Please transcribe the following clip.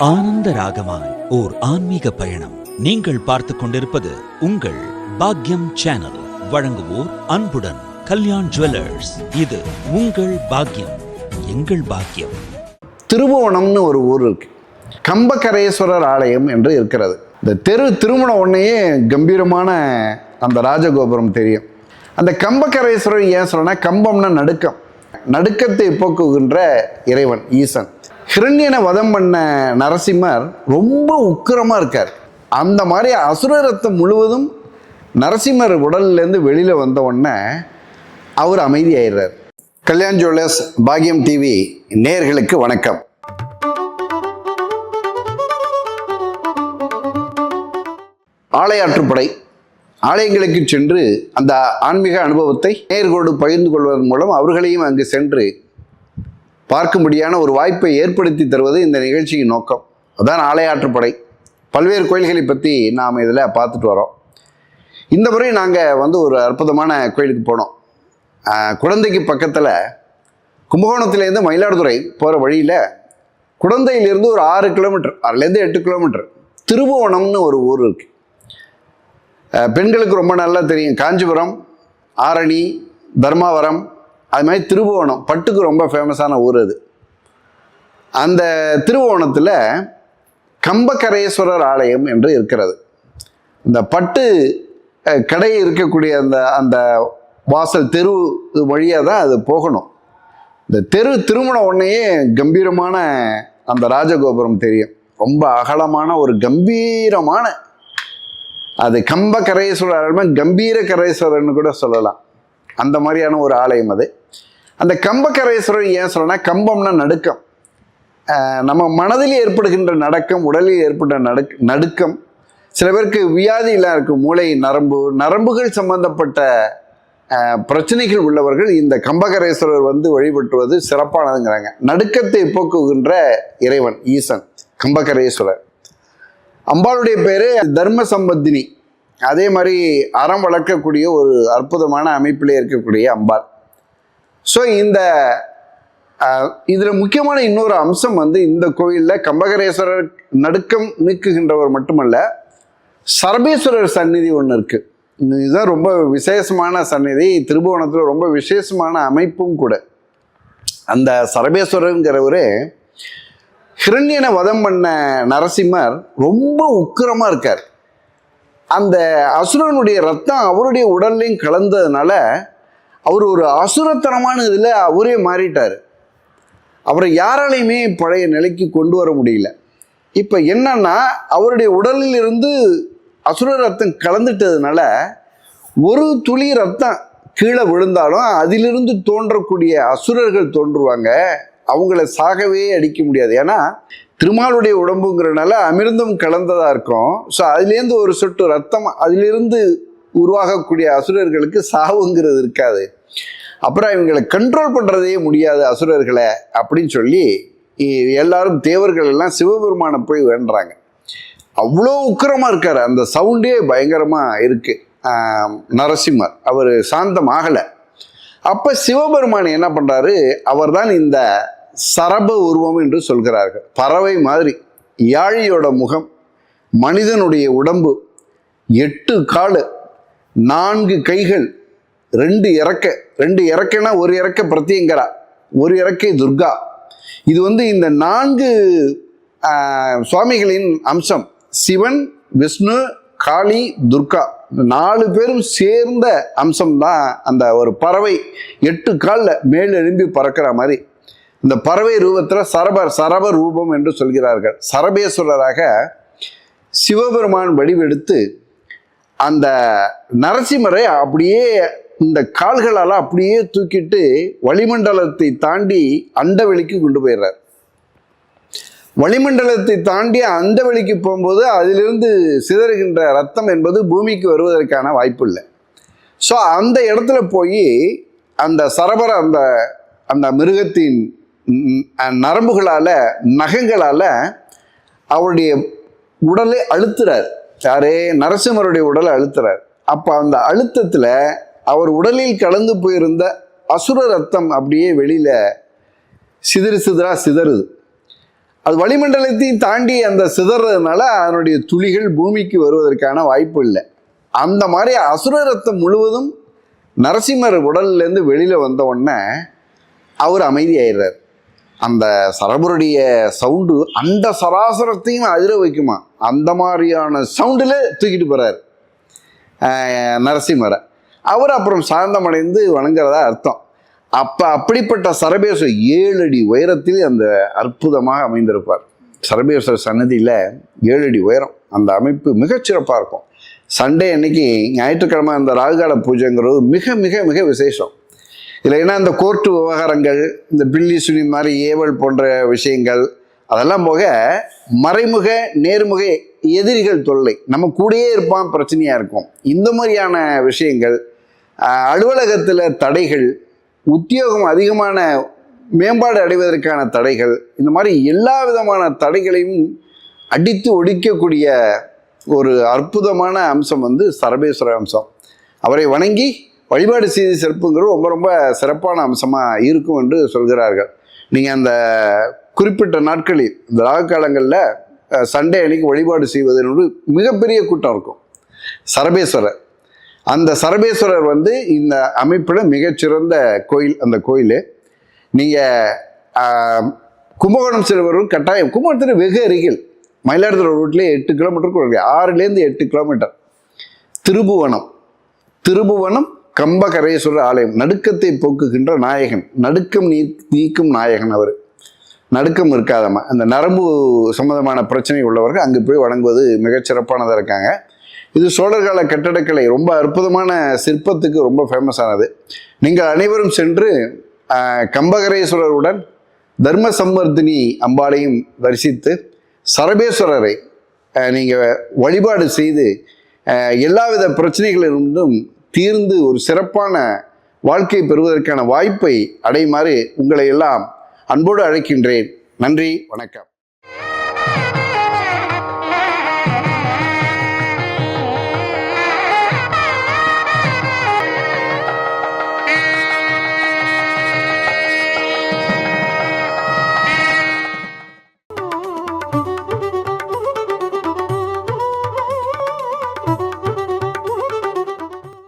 ஆனந்த ராகமாய் ஓர் ஆன்மீக பயணம். நீங்கள் பார்த்துக் கொண்டிருப்பது உங்கள் பாக்யம் சேனல். வழங்குவோர் அன்புடன் கல்யாண் ஜுவல்லர்ஸ். இது உங்கள் பாக்யம், எங்கள் பாக்யம். திருபுவனம்னு ஒரு ஊர் இருக்கு. கம்பகரேஸ்வரர் ஆலயம் என்று இருக்கிறது. இந்த திருமண உடனேயே கம்பீரமான அந்த ராஜகோபுரம் தெரியும். அந்த கம்பகரேஸ்வரர் ஏன் சொல்றேன்னா, கம்பம்னா நடுக்கம், நடுக்கத்தை போக்குகின்ற இறைவன் ஈசன். ஹிரண்யனை வதம் பண்ண நரசிம்மர் ரொம்ப உக்கிரமா இருக்கார். அந்த மாதிரி அசுர ரத்தம் முழுவதும் நரசிம்மர் உடல்லேருந்து வெளியில வந்த உடனே அவர் அமைதியாயிடுறார். கல்யாண் ஜுவல்லர்ஸ் பாக்யம் டிவி நேயர்களுக்கு வணக்கம். ஆலயாற்றுப்படை ஆலயங்களுக்கு சென்று அந்த ஆன்மீக அனுபவத்தை நேயர்களோடு பகிர்ந்து கொள்வதன் மூலம் அவர்களையும் அங்கு சென்று பார்க்கும்படியான ஒரு வாய்ப்பை ஏற்படுத்தி தருவது இந்த நிகழ்ச்சியின் நோக்கம். அதான் ஆலயாற்றுப்படை. பல்வேறு கோயில்களை பற்றி நாம் இதில் பார்த்துட்டு வரோம். இந்த முறை நாங்கள் ஒரு அற்புதமான கோயிலுக்கு போனோம். குடந்தைக்கு பக்கத்தில் கும்பகோணத்துலேருந்து மயிலாடுதுறை போகிற வழியில் குடந்தையிலிருந்து ஒரு 6 கிலோமீட்டர், 6லேருந்து 8 கிலோமீட்டர் திருபுவனம்னு ஒரு ஊர் இருக்கு. பெண்களுக்கு ரொம்ப நல்லா தெரியும். காஞ்சிபுரம், ஆரணி, தர்மாவரம், அது மாதிரி திருபுவனம் பட்டுக்கு ரொம்ப ஃபேமஸான ஊர் அது. அந்த திருபுவனத்தில் கம்பகரேஸ்வரர் ஆலயம் என்று இருக்கிறது. இந்த பட்டு கடை இருக்கக்கூடிய அந்த வாசல் தெரு வழியாக தான் அது போகணும். இந்த திருமண உடனேயே கம்பீரமான அந்த ராஜகோபுரம் தெரியும். ரொம்ப அகலமான ஒரு கம்பீரமான, அது கம்பகரேஸ்வரர், கம்பீர கரேஸ்வரர்னு கூட சொல்லலாம். அந்த மாதிரியான ஒரு ஆலயம் அது. அந்த கம்பகரேஸ்வரர் ஏன் சொல்லனா, கம்பம்னா நடுக்கம். நம்ம மனதில் ஏற்படுகின்ற நடக்கம், உடலில் ஏற்பட்ட நடுக்கம். சில பேருக்கு வியாதியெல்லாம் இருக்கும், மூளை நரம்புகள் சம்பந்தப்பட்ட பிரச்சனைகள் உள்ளவர்கள் இந்த கம்பகரேஸ்வரர் வழிபட்டுவது சிறப்பானதுங்கிறாங்க. நடுக்கத்தை போக்குகின்ற இறைவன் ஈசன் கம்பகரேஸ்வரர். அம்பாளுடைய பேரு தர்ம சம்பத்தினி. அதே மாதிரி அறம் வளர்க்கக்கூடிய ஒரு அற்புதமான அமைப்பிலே இருக்கக்கூடிய அம்பாள். ஸோ இதில் முக்கியமான இன்னொரு அம்சம் இந்த கோயிலில் கம்பகரேஸ்வரர் நடுக்கம் நீக்குகின்றவர் மட்டுமல்ல, சரபேஸ்வரர் சந்நிதி ஒன்று இருக்குது. இதுதான் ரொம்ப விசேஷமான சந்நிதி. திருபுவனத்தில் ரொம்ப விசேஷமான அமைப்பும் கூட. அந்த சரபேஸ்வரருங்கிறவரு ஹிரண்யனை வதம் பண்ண நரசிம்மர் ரொம்ப உக்கிரமாக இருக்கார். அந்த அசுரனுடைய ரத்தம் அவருடைய உடல்லையும் கலந்ததுனால அவர் ஒரு அசுரத்தனமான இதில் அவரே மாறிட்டார். அவரை யாராலையுமே பழைய நிலைக்கு கொண்டு வர முடியல. இப்போ என்னன்னா, அவருடைய உடலில் இருந்து அசுர ரத்தம் கலந்துட்டதுனால ஒரு துளி ரத்தம் கீழே விழுந்தாலும் அதிலிருந்து தோன்றக்கூடிய அசுரர்கள் தோன்றுவாங்க. அவங்கள சாகவே அடிக்க முடியாது. ஏன்னா திருமாலுடைய உடம்புங்கிறனால அமிர்தம் கலந்ததாக இருக்கும். ஸோ அதுலேருந்து ஒரு சொட்டு ரத்தம் அதிலிருந்து உருவாகக்கூடிய அசுரர்களுக்கு சாவுங்கிறது இருக்காது. அப்புறம் இவங்களை கண்ட்ரோல் பண்ணுறதே முடியாது அசுரர்களை அப்படின்னு சொல்லி எல்லாரும் தேவர்கள் எல்லாம் சிவபெருமானை போய் வேண்டுறாங்க. அவ்வளோ உக்கிரமாக இருக்கார். அந்த சவுண்டே பயங்கரமாக இருக்குது. நரசிம்மர் அவர் சாந்தம் ஆகலை. அப்போ சிவபெருமான் என்ன பண்ணுறாரு, அவர் தான் இந்த சரப உருவம் என்று சொல்கிறார்கள். பறவை மாதிரி, யாழியோட முகம், மனிதனுடைய உடம்பு, 8 கால், 4 கைகள், 2 இறக்கைனா ஒரு இறக்கை பிரத்யங்கரா, ஒரு இறக்கை துர்கா. இது இந்த 4 சுவாமிகளின் அம்சம். சிவன், விஷ்ணு, காளி, துர்கா, இந்த 4 பேரும் சேர்ந்த அம்சம் தான் அந்த ஒரு பறவை. 8 காலில் மேல் எழும்பி பறக்கிற மாதிரி இந்த பறவை ரூபத்தில் சரப ரூபம் என்று சொல்கிறார்கள். சரபேஸ்வரராக சிவபெருமான் வடிவெடுத்து அந்த நரசிம்மரை அப்படியே இந்த கால்களால் அப்படியே தூக்கிட்டு வளிமண்டலத்தை தாண்டி அண்டவெளிக்கு கொண்டு போயிடுறார். வளிமண்டலத்தை தாண்டி அண்டவெளிக்கு போகும்போது அதிலிருந்து சிதறுகின்ற ரத்தம் என்பது பூமிக்கு வருவதற்கான வாய்ப்பு இல்லை. ஸோ அந்த இடத்துல போய் அந்த சரபர அந்த மிருகத்தின் நரம்புகளால், நகங்களால் அவருடைய உடலை அழுத்துறார். யாரே நரசிம்மருடைய உடலை அழுத்துறார். அப்போ அந்த அழுத்தத்தில் அவர் உடலில் கலந்து போயிருந்த அசுர ரத்தம் அப்படியே வெளியில் சிதறுது. அது வளிமண்டலத்தையும் தாண்டி அந்த சிதறதுனால அதனுடைய துளிகள் பூமிக்கு வருவதற்கான வாய்ப்பு இல்லை. அந்த மாதிரி அசுர ரத்தம் முழுவதும் நரசிம்மர் உடல்லேருந்து வெளியில் வந்த உடனே அவர் அமைதியாயிடுறார். அந்த சரபருடைய சவுண்டு அந்த சராசரத்தையும் அதிர வைக்குமா, அந்த மாதிரியான சவுண்டில் தூக்கிட்டு போகிறார் நரசிம்மரை. அவர் அப்புறம் சாந்தமடைந்து வணங்குறதா அர்த்தம். அப்படிப்பட்ட சரபேஸ்வரர் 7 அடி உயரத்தில் அந்த அற்புதமாக அமைந்திருப்பார். சரபேஸ்வரர் சன்னதியில் 7 அடி உயரம், அந்த அமைப்பு மிகச்சிறப்பாக இருக்கும். சண்டே அன்னைக்கு ஞாயிற்றுக்கிழமை அந்த ராகுகால பூஜைங்கிறது மிக மிக மிக விசேஷம். இதில் என்ன, இந்த கோர்ட்டு விவகாரங்கள், இந்த பில்லி சுனி மாதிரி ஏவல் போன்ற விஷயங்கள், அதெல்லாம் போக மறைமுக நேர்முக எதிரிகள் தொல்லை, நம்ம கூடயே இருப்பான், பிரச்சனையாக இருக்கும். இந்த மாதிரியான விஷயங்கள், அலுவலகத்தில் தடைகள், உத்தியோகம் அதிகமான மேம்பாடு அடைவதற்கான தடைகள், இந்த மாதிரி எல்லா விதமான தடைகளையும் அடித்து ஒடிக்கக்கூடிய ஒரு அற்புதமான அம்சம் வந்து சரபேஸ்வர அம்சம். அவரை வணங்கி வழிபாடு செய்து சிறப்புங்கிறது ரொம்ப ரொம்ப சிறப்பான அம்சமாக இருக்கும் என்று சொல்கிறார்கள். நீங்கள் அந்த குறிப்பிட்ட நாட்களில் இந்த ராகு காலங்களில் சண்டே அன்னைக்கு வழிபாடு செய்வதனோடு மிகப்பெரிய கூட்டம் இருக்கும். சரபேஸ்வரர், அந்த சரபேஸ்வரர் வந்து இந்த அமைப்பில் மிகச்சிறந்த கோயில். அந்த கோயில் நீங்கள் கும்பகோணம் செல்வரும் கட்டாயம், கும்பகோணத்தில் வெகு அருகில் மயிலாடுதுறை ரூட்லேயே 8 கிலோமீட்டருக்கு 6லேருந்து 8 கிலோமீட்டர் திருபுவனம் கம்பகரேஸ்வரர் ஆலயம். நடுக்கத்தை போக்குகின்ற நாயகன், நடுக்கம் நீக்கும் நாயகன் அவர். நடுக்கம் இருக்காதம்மா, அந்த நரம்பு சம்பந்தமான பிரச்சனை உள்ளவர்கள் அங்கே போய் வணங்குவது மிகச்சிறப்பானதாக இருக்காங்க. இது சோழர்கால கட்டடக்கலை, ரொம்ப அற்புதமான சிற்பத்துக்கு ரொம்ப ஃபேமஸானது. நீங்கள் அனைவரும் சென்று கம்பகரேஸ்வரருடன் தர்ம சம்வர்த்தினி அம்பாளையும் தரிசித்து சரபேஸ்வரரை நீங்கள் வழிபாடு செய்து எல்லாவித பிரச்சனைகளிலிருந்தும் தீர்ந்து ஒரு சிறப்பான வாழ்க்கை பெறுவதற்கான வாய்ப்பை அடையுமாறு உங்களை எல்லாம் அன்போடு அழைக்கின்றேன். நன்றி, வணக்கம்.